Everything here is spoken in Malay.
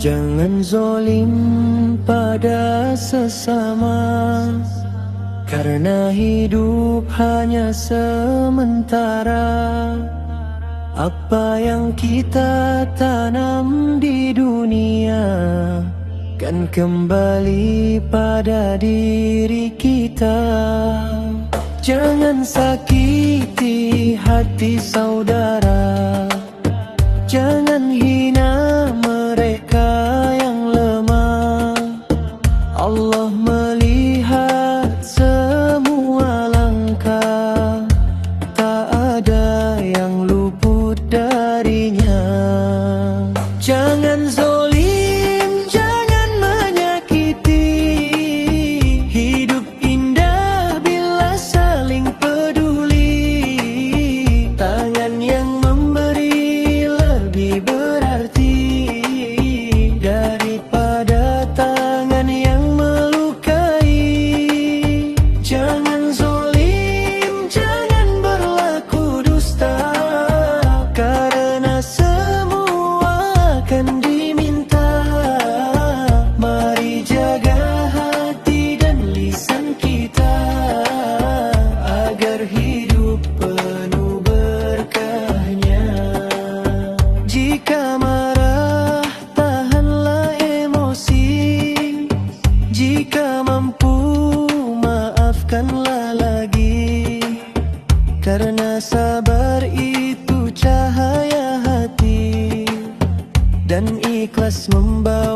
Jangan zolim pada sesama, karena hidup hanya sementara. Apa yang kita tanam di dunia kan kembali pada diri kita. Jangan sakiti hati saudara, jangan hina mereka yang lemah. Allah melihat semua langkah, tak ada yang luput darinya. Jangan zolim, jangan menyakiti. Hidup indah bila saling peduli. Tangan yang memberi lebih berarti daripada tangan yang melukai. Jangan zolim, jangan berlaku dusta, karena semua akan diminta. Mari jaga hati dan lisan kita, agar hidup penuh berkahnya. Jika marah, tahanlah emosi. Jika mampu, maafkanlah lagi, karena sabar itu cahaya hati, dan ikhlas membawa